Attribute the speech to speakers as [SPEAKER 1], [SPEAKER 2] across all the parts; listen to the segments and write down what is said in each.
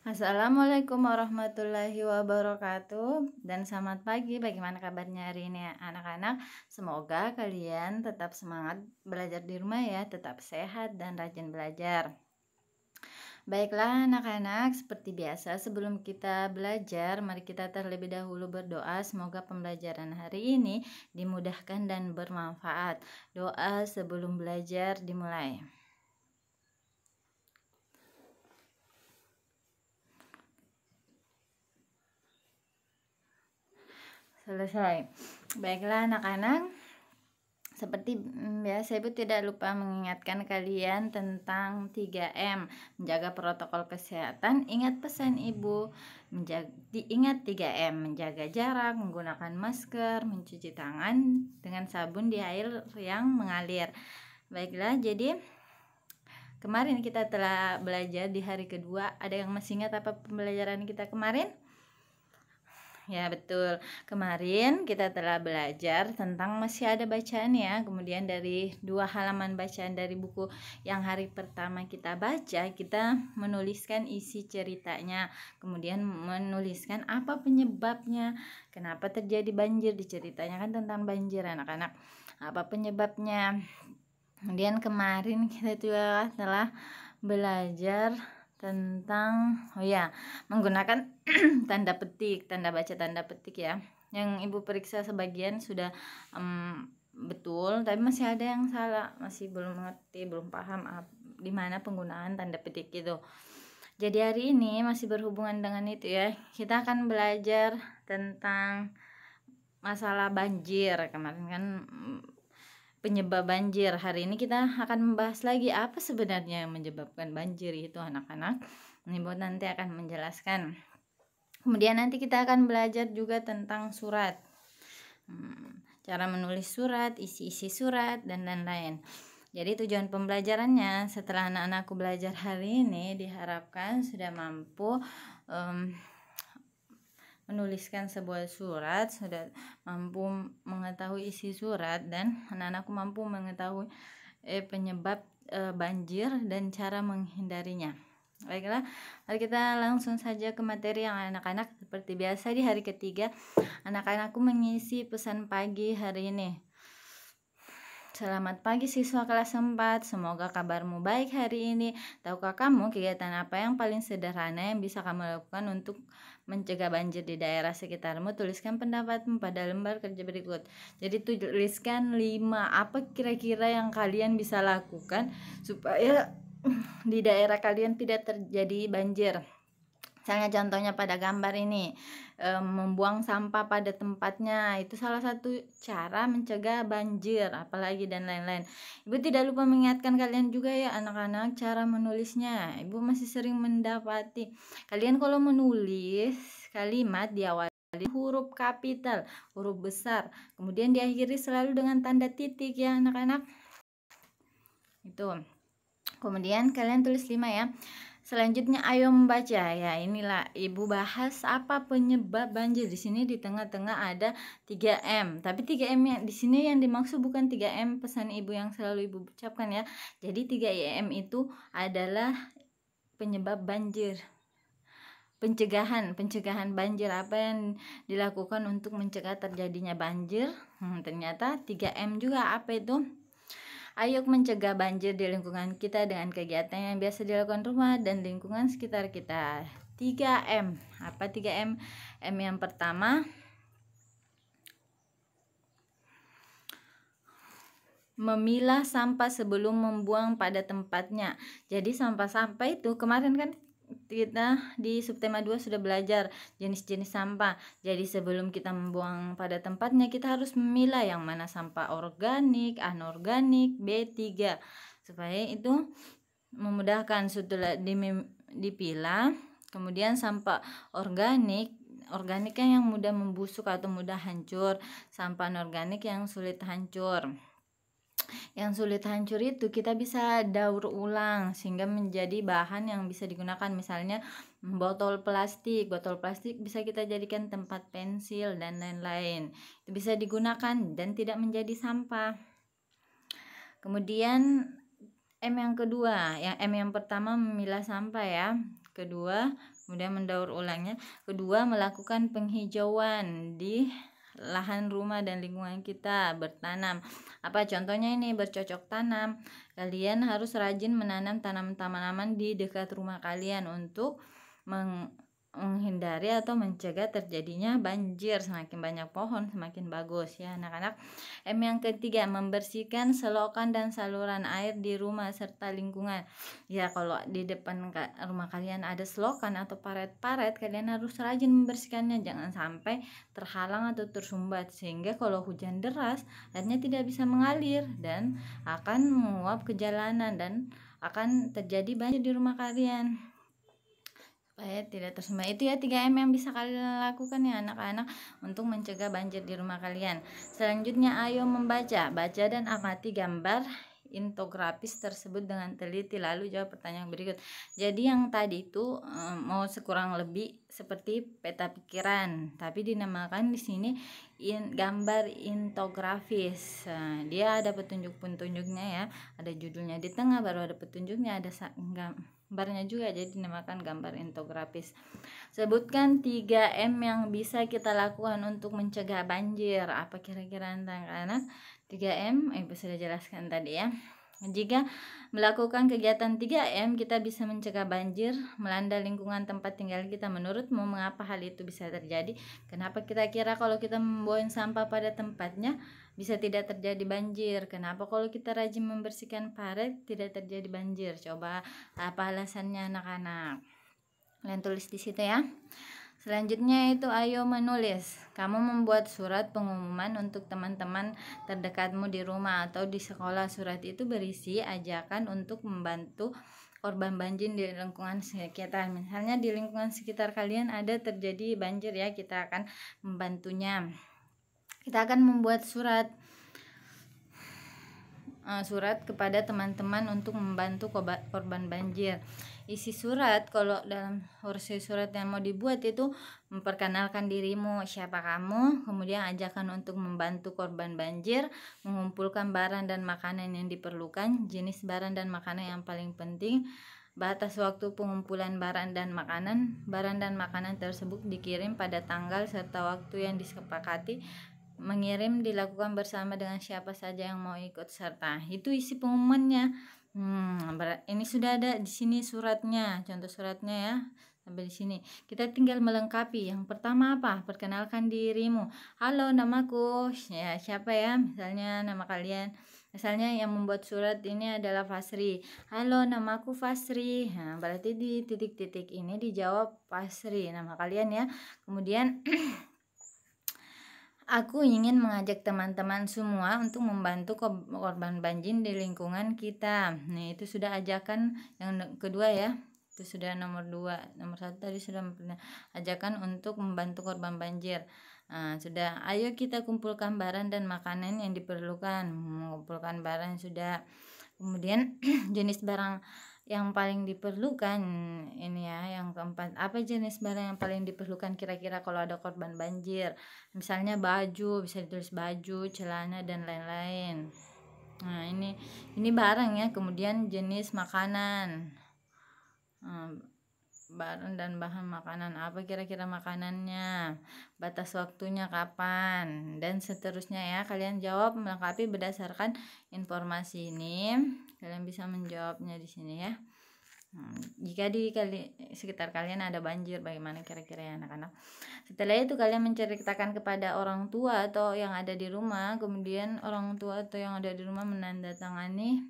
[SPEAKER 1] Assalamualaikum warahmatullahi wabarakatuh dan selamat pagi. Bagaimana kabarnya hari ini anak-anak? Semoga kalian tetap semangat belajar di rumah ya, tetap sehat dan rajin belajar. Baiklah anak-anak, seperti biasa sebelum kita belajar, mari kita terlebih dahulu berdoa. Semoga pembelajaran hari ini dimudahkan dan bermanfaat. Doa sebelum belajar dimulai. Selesai. Baiklah anak-anak, seperti biasa Ibu tidak lupa mengingatkan kalian tentang 3M, menjaga protokol kesehatan. Ingat pesan Ibu, ingat 3M, menjaga jarak, menggunakan masker, mencuci tangan dengan sabun di air yang mengalir. Baiklah, jadi kemarin kita telah belajar di hari kedua. Ada yang masih ingat apa pembelajaran kita kemarin? Ya betul, kemarin kita telah belajar tentang masih ada bacaan ya. Kemudian dari 2 halaman bacaan dari buku yang hari pertama kita baca, kita menuliskan isi ceritanya. Kemudian menuliskan apa penyebabnya, kenapa terjadi banjir. Di ceritanya kan tentang banjir anak-anak, apa penyebabnya. Kemudian kemarin kita juga telah belajar tentang menggunakan tanda petik, tanda baca tanda petik ya. Yang Ibu periksa sebagian sudah betul, tapi masih ada yang salah, masih belum mengerti, belum paham di mana penggunaan tanda petik itu. Jadi hari ini masih berhubungan dengan itu ya. Kita akan belajar tentang masalah banjir. Kemarin kan penyebab banjir. Hari ini kita akan membahas lagi apa sebenarnya yang menyebabkan banjir itu anak-anak. Ibu nanti akan menjelaskan. Kemudian nanti kita akan belajar juga tentang surat, cara menulis surat, isi-isi surat, dan lain-lain. Jadi tujuan pembelajarannya setelah anak-anakku belajar hari ini diharapkan sudah mampu menuliskan sebuah surat, sudah mampu mengetahui isi surat, dan anak-anakku mampu mengetahui penyebab banjir dan cara menghindarinya. Baiklah, mari kita langsung saja ke materi yang anak-anak. Seperti biasa di hari ketiga, anak-anakku mengisi pesan pagi hari ini. Selamat pagi siswa kelas 4, semoga kabarmu baik hari ini. Tahukah kamu kegiatan apa yang paling sederhana yang bisa kamu lakukan untuk mencegah banjir di daerah sekitarmu? Tuliskan pendapatmu pada lembar kerja berikut. Jadi tuliskan 5 apa kira-kira yang kalian bisa lakukan supaya di daerah kalian tidak terjadi banjir. Misalnya contohnya pada gambar ini, membuang sampah pada tempatnya, itu salah satu cara mencegah banjir, apalagi dan lain-lain. Ibu tidak lupa mengingatkan kalian juga ya anak-anak cara menulisnya. Ibu masih sering mendapati kalian kalau menulis kalimat diawali huruf kapital, huruf besar, kemudian diakhiri selalu dengan tanda titik ya anak-anak. Itu. Kemudian kalian tulis 5 ya. Selanjutnya ayo membaca. Ya, inilah Ibu bahas apa penyebab banjir. Di sini di tengah-tengah ada 3M. Tapi 3M yang di sini yang dimaksud bukan 3M pesan Ibu yang selalu Ibu ucapkan ya. Jadi 3M itu adalah penyebab banjir. Pencegahan banjir. Apa yang dilakukan untuk mencegah terjadinya banjir? Ternyata 3M juga. Apa itu? Ayo mencegah banjir di lingkungan kita dengan kegiatan yang biasa dilakukan rumah dan lingkungan sekitar kita. 3M. Apa 3M? M yang pertama, memilah sampah sebelum membuang pada tempatnya. Jadi sampah-sampah itu kemarin kan kita di subtema 2 sudah belajar jenis-jenis sampah. Jadi sebelum kita membuang pada tempatnya, kita harus memilah yang mana sampah organik, anorganik, B3 supaya itu memudahkan. Setelah dipilah, kemudian sampah organik yang mudah membusuk atau mudah hancur, sampah anorganik yang sulit hancur. Yang sulit hancur itu kita bisa daur ulang sehingga menjadi bahan yang bisa digunakan. Misalnya botol plastik bisa kita jadikan tempat pensil dan lain-lain. Itu bisa digunakan dan tidak menjadi sampah. Kemudian M yang kedua, yang M yang pertama memilah sampah ya. Kedua, kemudian mendaur ulangnya. Kedua, melakukan penghijauan di lahan rumah dan lingkungan kita, bertanam. Apa contohnya ini? Bercocok tanam. Kalian harus rajin menanam tanaman-tanaman di dekat rumah kalian untuk menghindari atau mencegah terjadinya banjir. Semakin banyak pohon semakin bagus ya anak-anak. M yang ketiga, membersihkan selokan dan saluran air di rumah serta lingkungan. Ya, kalau di depan rumah kalian ada selokan atau paret-paret, kalian harus rajin membersihkannya, jangan sampai terhalang atau tersumbat, sehingga kalau hujan deras airnya tidak bisa mengalir dan akan menguap ke jalanan dan akan terjadi banjir di rumah kalian. Supaya tidak tersumbat, itu ya 3M yang bisa kalian lakukan ya anak-anak untuk mencegah banjir di rumah kalian. Selanjutnya, ayo membaca, baca dan amati gambar infografis tersebut dengan teliti, lalu jawab pertanyaan berikut. Jadi yang tadi itu mau sekurang lebih seperti peta pikiran, tapi dinamakan di sini gambar infografis. Nah, dia ada petunjuk-petunjuknya ya, ada judulnya di tengah, baru ada petunjuknya, ada gambarnya juga, jadi dinamakan gambar infografis. Sebutkan 3M yang bisa kita lakukan untuk mencegah banjir. Apa kira-kira anak-anak? 3M Ibu sudah jelaskan tadi ya. Jika melakukan kegiatan 3M, kita bisa mencegah banjir melanda lingkungan tempat tinggal kita. Menurutmu mengapa hal itu bisa terjadi? Kenapa kita kira kalau kita membuang sampah pada tempatnya bisa tidak terjadi banjir? Kenapa kalau kita rajin membersihkan paret tidak terjadi banjir? Coba apa alasannya anak-anak? Kalian tulis di situ ya. Selanjutnya itu ayo menulis. Kamu membuat surat pengumuman untuk teman-teman terdekatmu di rumah atau di sekolah. Surat itu berisi ajakan untuk membantu korban banjir di lingkungan sekitar. Misalnya di lingkungan sekitar kalian ada terjadi banjir ya, kita akan membantunya. Kita akan membuat surat kepada teman-teman untuk membantu korban banjir. Isi surat, kalau dalam versi surat yang mau dibuat itu memperkenalkan dirimu, siapa kamu, kemudian ajakan untuk membantu korban banjir, mengumpulkan barang dan makanan yang diperlukan, jenis barang dan makanan yang paling penting, batas waktu pengumpulan barang dan makanan tersebut dikirim pada tanggal serta waktu yang disepakati. Mengirim dilakukan bersama dengan siapa saja yang mau ikut serta. Itu isi pengumumannya. Ini sudah ada di sini suratnya, contoh suratnya ya. Sampai di sini. Kita tinggal melengkapi. Yang pertama apa? Perkenalkan dirimu. Halo, namaku. Ya, siapa ya? Misalnya nama kalian. Misalnya yang membuat surat ini adalah Fasri. Halo, namaku Fasri. Nah, berarti di titik-titik ini dijawab Fasri, nama kalian ya. Kemudian aku ingin mengajak teman-teman semua untuk membantu korban banjir di lingkungan kita. Nah, itu sudah ajakan yang kedua ya. Itu sudah nomor 2. Nomor 1 tadi sudah ajakan untuk membantu korban banjir. Nah, sudah. Ayo kita kumpulkan barang dan makanan yang diperlukan. Mengumpulkan barang sudah. Kemudian jenis barang yang paling diperlukan ini ya, yang keempat, apa jenis barang yang paling diperlukan kira-kira kalau ada korban banjir? Misalnya baju, bisa ditulis baju, celana dan lain-lain. Nah, ini barang ya. Kemudian jenis makanan, barang dan bahan makanan, apa kira-kira makanannya, batas waktunya kapan, dan seterusnya ya. Kalian jawab melengkapi berdasarkan informasi ini. Kalian bisa menjawabnya di sini ya. Jika di sekitar kalian ada banjir, bagaimana kira-kira ya anak-anak? Setelah itu kalian menceritakan kepada orang tua atau yang ada di rumah. Kemudian orang tua atau yang ada di rumah menandatangani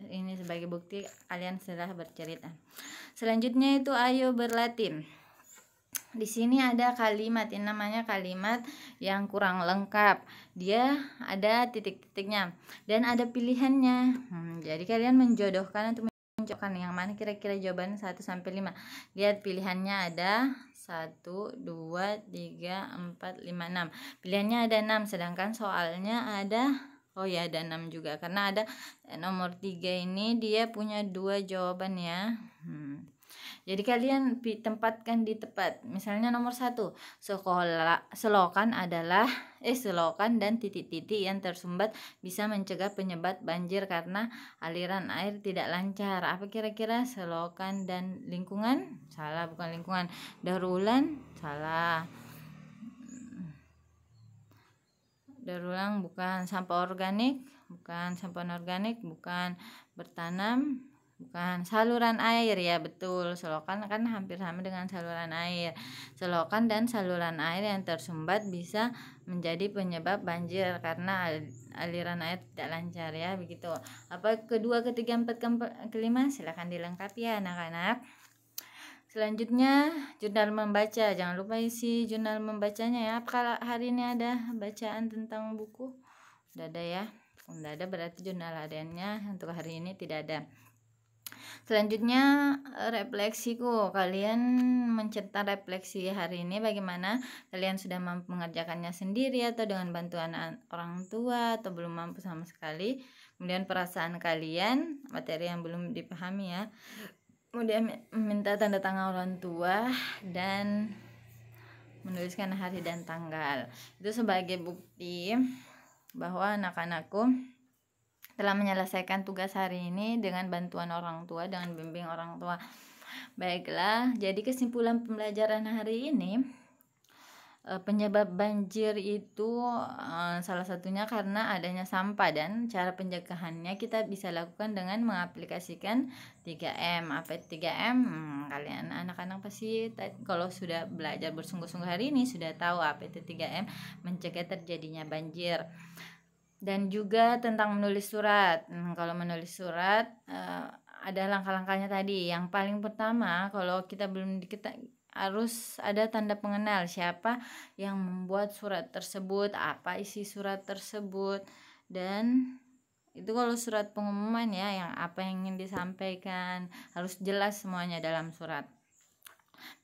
[SPEAKER 1] ini sebagai bukti kalian sudah bercerita. Selanjutnya itu ayo berlatih. Di sini ada kalimat, ini namanya kalimat yang kurang lengkap. Dia ada titik-titiknya dan ada pilihannya. Jadi kalian menjodohkan atau menjodohkan yang mana kira-kira jawaban 1 sampai 5. Lihat pilihannya ada 1, 2, 3, 4, 5, 6. Pilihannya ada 6, sedangkan soalnya ada ada 6 juga, karena ada nomor 3 ini dia punya 2 jawaban ya. Jadi kalian tempatkan di tempat. Misalnya nomor 1, selokan dan titik-titik yang tersumbat bisa mencegah penyebab banjir karena aliran air tidak lancar. Apa kira-kira? Selokan dan lingkungan? Salah, bukan lingkungan. Daur ulang? Salah. Daur ulang bukan. Sampah organik? Bukan. Sampah anorganik? Bukan. Bertanam? Bukan. Saluran air, ya betul. Selokan kan hampir sama dengan saluran air. Selokan dan saluran air yang tersumbat bisa menjadi penyebab banjir karena aliran air tidak lancar, ya begitu. Apa kedua, ketiga, empat, kelima? Silakan dilengkapi ya anak-anak. Selanjutnya jurnal membaca. Jangan lupa isi jurnal membacanya ya. Apakah hari ini ada bacaan tentang buku? Tidak ada ya. Kalau tidak ada berarti jurnal hariannya untuk hari ini tidak ada. Selanjutnya refleksiku. Kalian mencetak refleksi hari ini bagaimana? Kalian sudah mampu mengerjakannya sendiri atau dengan bantuan orang tua atau belum mampu sama sekali? Kemudian perasaan kalian, materi yang belum dipahami ya. Kemudian meminta tanda tangan orang tua dan menuliskan hari dan tanggal. Itu sebagai bukti bahwa anak-anakku telah menyelesaikan tugas hari ini dengan bantuan orang tua, dengan bimbing orang tua. Baiklah, jadi kesimpulan pembelajaran hari ini, penyebab banjir itu salah satunya karena adanya sampah, dan cara pencegahannya kita bisa lakukan dengan mengaplikasikan 3M. Apa 3M? Kalian anak-anak pasti kalau sudah belajar bersungguh-sungguh hari ini sudah tahu apa itu 3M, mencegah terjadinya banjir. Dan juga tentang menulis surat. Kalau menulis surat ada langkah-langkahnya tadi. Yang paling pertama, kalau kita harus ada tanda pengenal siapa yang membuat surat tersebut, apa isi surat tersebut, dan itu kalau surat pengumuman ya, yang apa yang ingin disampaikan harus jelas semuanya dalam surat.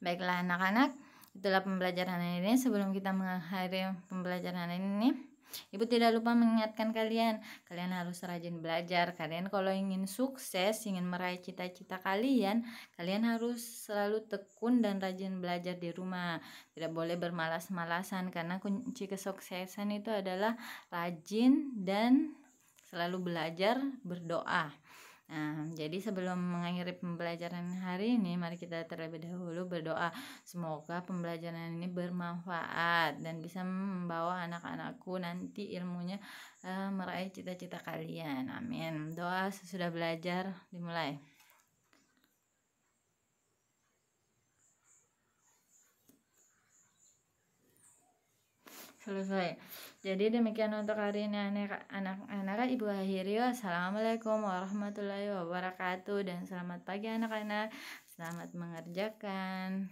[SPEAKER 1] Baiklah anak-anak, itulah pembelajaran hari ini. Sebelum kita mengakhiri pembelajaran hari ini, Ibu tidak lupa mengingatkan kalian harus rajin belajar. Kalian kalau ingin sukses, ingin meraih cita-cita kalian harus selalu tekun dan rajin belajar di rumah. Tidak boleh bermalas-malasan, karena kunci kesuksesan itu adalah rajin dan selalu belajar, berdoa. Nah, jadi sebelum mengakhiri pembelajaran hari ini, mari kita terlebih dahulu berdoa. Semoga pembelajaran ini bermanfaat dan bisa membawa anak-anakku nanti ilmunya meraih cita-cita kalian. Amin. Doa sesudah belajar dimulai. Selesai. Jadi demikian untuk hari ini anak-anak. Ibu akhiri. Assalamualaikum warahmatullahi wabarakatuh, dan selamat pagi anak-anak. Selamat mengerjakan.